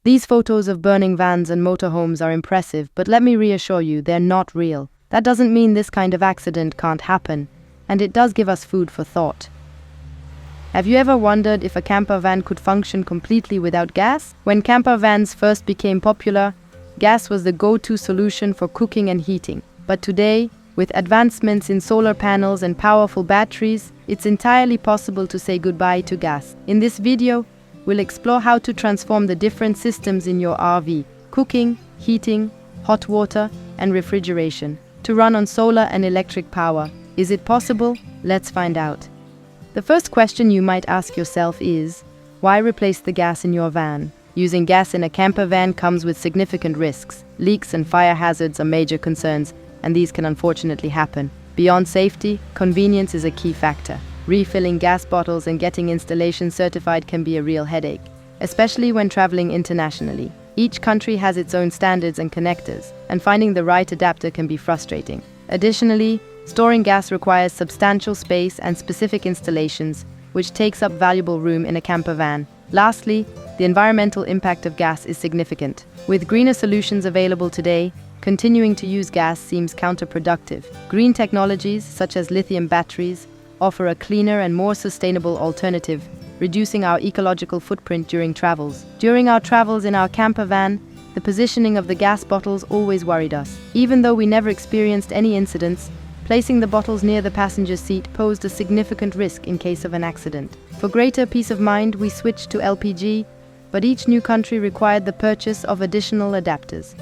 These photos of burning vans and motorhomes are impressive, but let me reassure you, they're not real. That doesn't mean this kind of accident can't happen, and it does give us food for thought. Have you ever wondered if a camper van could function completely without gas? When camper vans first became popular, gas was the go-to solution for cooking and heating. But today, with advancements in solar panels and powerful batteries, it's entirely possible to say goodbye to gas. In this video, we'll explore how to transform the different systems in your RV: cooking, heating, hot water, and refrigeration, to run on solar and electric power. Is it possible? Let's find out. The first question you might ask yourself is, why replace the gas in your van? Using gas in a camper van comes with significant risks. Leaks and fire hazards are major concerns, and these can unfortunately happen. Beyond safety, convenience is a key factor. Refilling gas bottles and getting installation certified can be a real headache, especially when traveling internationally. Each country has its own standards and connectors, and finding the right adapter can be frustrating. Additionally, storing gas requires substantial space and specific installations, which takes up valuable room in a camper van. Lastly, the environmental impact of gas is significant. With greener solutions available today, continuing to use gas seems counterproductive. Green technologies, such as lithium batteries, offer a cleaner and more sustainable alternative, reducing our ecological footprint during travels. During our travels in our camper van, the positioning of the gas bottles always worried us. Even though we never experienced any incidents, placing the bottles near the passenger seat posed a significant risk in case of an accident. For greater peace of mind, we switched to LPG, but each new country required the purchase of additional adapters.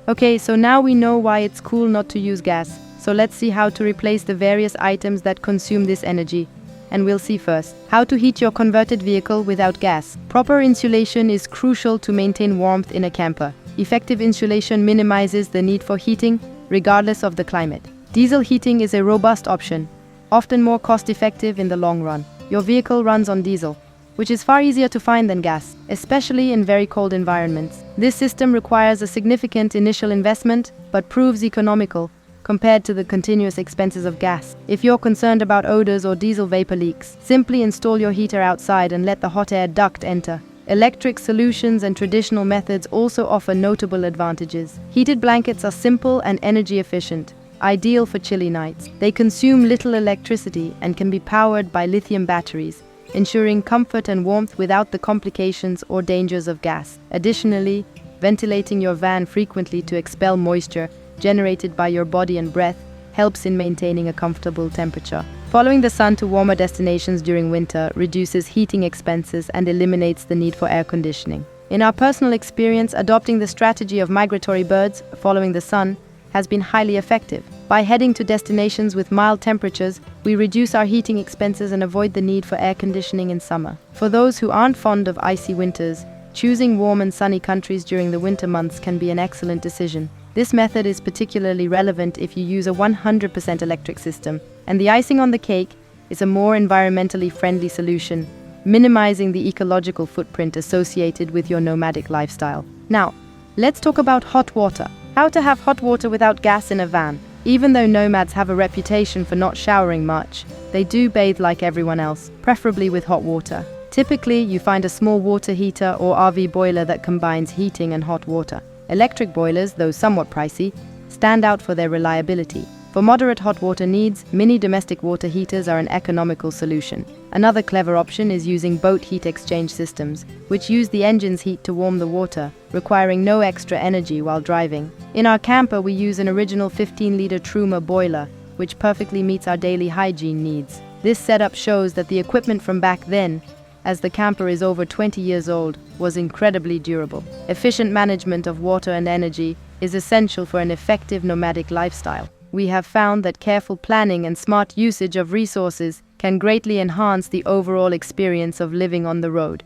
Okay, so now we know why it's cool not to use gas, so let's see how to replace the various items that consume this energy. And we'll see first, how to heat your converted vehicle without gas. Proper insulation is crucial to maintain warmth in a camper. Effective insulation minimizes the need for heating, regardless of the climate. Diesel heating is a robust option, often more cost-effective in the long run. Your vehicle runs on diesel, which is far easier to find than gas, especially in very cold environments. This system requires a significant initial investment, but proves economical compared to the continuous expenses of gas. If you're concerned about odors or diesel vapor leaks, simply install your heater outside and let the hot air duct enter. Electric solutions and traditional methods also offer notable advantages. Heated blankets are simple and energy efficient, ideal for chilly nights. They consume little electricity and can be powered by lithium batteries, ensuring comfort and warmth without the complications or dangers of gas. Additionally, ventilating your van frequently to expel moisture generated by your body and breath helps in maintaining a comfortable temperature. Following the sun to warmer destinations during winter reduces heating expenses and eliminates the need for air conditioning. In our personal experience, adopting the strategy of migratory birds following the sun has been highly effective. By heading to destinations with mild temperatures, we reduce our heating expenses and avoid the need for air conditioning in summer. For those who aren't fond of icy winters, choosing warm and sunny countries during the winter months can be an excellent decision. This method is particularly relevant if you use a 100% electric system, and the icing on the cake is a more environmentally friendly solution, minimizing the ecological footprint associated with your nomadic lifestyle. Now, let's talk about hot water. How to have hot water without gas in a van. Even though nomads have a reputation for not showering much, they do bathe like everyone else, preferably with hot water. Typically, you find a small water heater or RV boiler that combines heating and hot water. Electric boilers, though somewhat pricey, stand out for their reliability. For moderate hot water needs, mini domestic water heaters are an economical solution. Another clever option is using boat heat exchange systems, which use the engine's heat to warm the water, requiring no extra energy while driving. In our camper, we use an original 15-liter Truma boiler, which perfectly meets our daily hygiene needs. This setup shows that the equipment from back then, as the camper is over 20 years old, was incredibly durable. Efficient management of water and energy is essential for an effective nomadic lifestyle. We have found that careful planning and smart usage of resources can greatly enhance the overall experience of living on the road.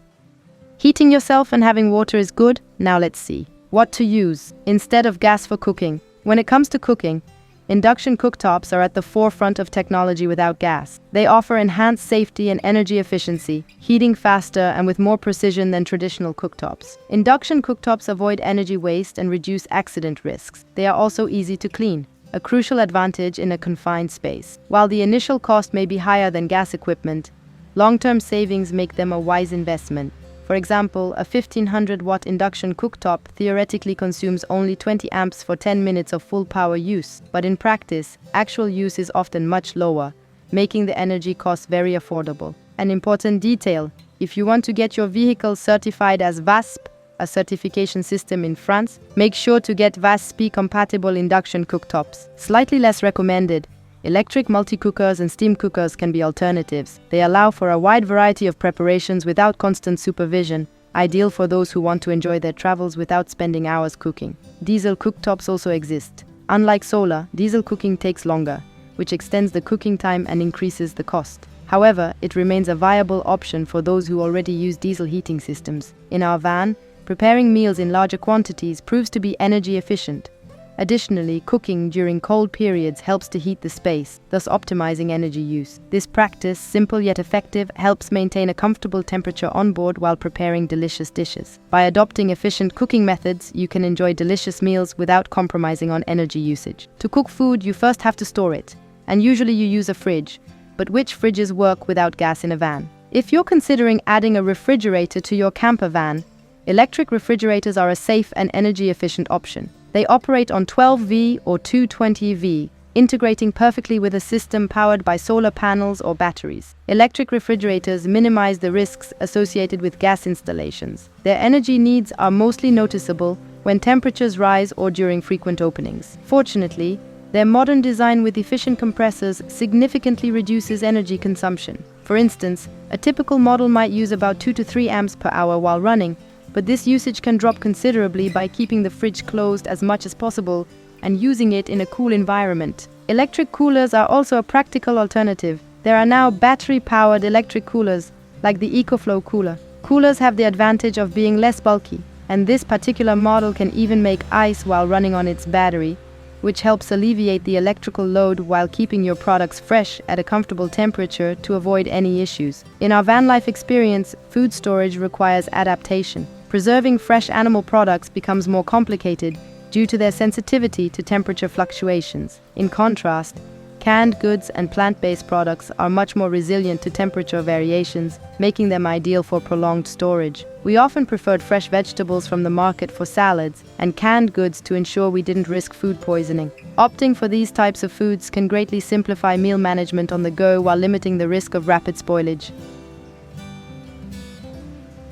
Heating yourself and having water is good. Now let's see what to use instead of gas for cooking. When it comes to cooking, induction cooktops are at the forefront of technology without gas. They offer enhanced safety and energy efficiency, heating faster and with more precision than traditional cooktops. Induction cooktops avoid energy waste and reduce accident risks. They are also easy to clean, a crucial advantage in a confined space. While the initial cost may be higher than gas equipment, long-term savings make them a wise investment. For example, a 1500-watt induction cooktop theoretically consumes only 20 amps for 10 minutes of full power use, but in practice, actual use is often much lower, making the energy cost very affordable. An important detail: if you want to get your vehicle certified as VASP, a certification system in France, make sure to get VASP-compatible induction cooktops. Slightly less recommended, electric multi-cookers and steam cookers can be alternatives. They allow for a wide variety of preparations without constant supervision, ideal for those who want to enjoy their travels without spending hours cooking. Diesel cooktops also exist. Unlike solar, diesel cooking takes longer, which extends the cooking time and increases the cost. However, it remains a viable option for those who already use diesel heating systems. In our van, preparing meals in larger quantities proves to be energy efficient. Additionally, cooking during cold periods helps to heat the space, thus optimizing energy use. This practice, simple yet effective, helps maintain a comfortable temperature on board while preparing delicious dishes. By adopting efficient cooking methods, you can enjoy delicious meals without compromising on energy usage. To cook food, you first have to store it, and usually you use a fridge. But which fridges work without gas in a van? If you're considering adding a refrigerator to your camper van, electric refrigerators are a safe and energy-efficient option. They operate on 12V or 220V, integrating perfectly with a system powered by solar panels or batteries. Electric refrigerators minimize the risks associated with gas installations. Their energy needs are mostly noticeable when temperatures rise or during frequent openings. Fortunately, their modern design with efficient compressors significantly reduces energy consumption. For instance, a typical model might use about 2 to 3 amps per hour while running, but this usage can drop considerably by keeping the fridge closed as much as possible and using it in a cool environment. Electric coolers are also a practical alternative. There are now battery-powered electric coolers, like the EcoFlow cooler. Coolers have the advantage of being less bulky, and this particular model can even make ice while running on its battery, which helps alleviate the electrical load while keeping your products fresh at a comfortable temperature to avoid any issues. In our van life experience, food storage requires adaptation. Preserving fresh animal products becomes more complicated due to their sensitivity to temperature fluctuations. In contrast, canned goods and plant-based products are much more resilient to temperature variations, making them ideal for prolonged storage. We often preferred fresh vegetables from the market for salads and canned goods to ensure we didn't risk food poisoning. Opting for these types of foods can greatly simplify meal management on the go while limiting the risk of rapid spoilage.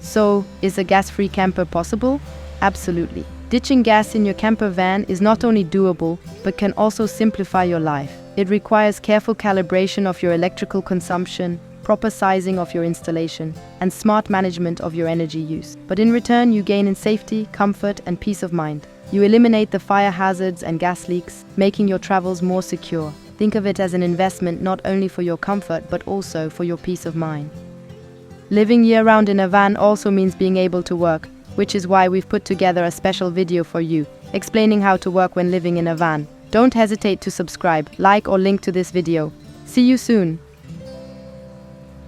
So, is a gas-free camper possible? Absolutely. Ditching gas in your camper van is not only doable, but can also simplify your life. It requires careful calibration of your electrical consumption, proper sizing of your installation, and smart management of your energy use. But in return, you gain in safety, comfort, and peace of mind. You eliminate the fire hazards and gas leaks, making your travels more secure. Think of it as an investment not only for your comfort, but also for your peace of mind. Living year-round in a van also means being able to work, which is why we've put together a special video for you, explaining how to work when living in a van. Don't hesitate to subscribe, like, or link to this video. See you soon!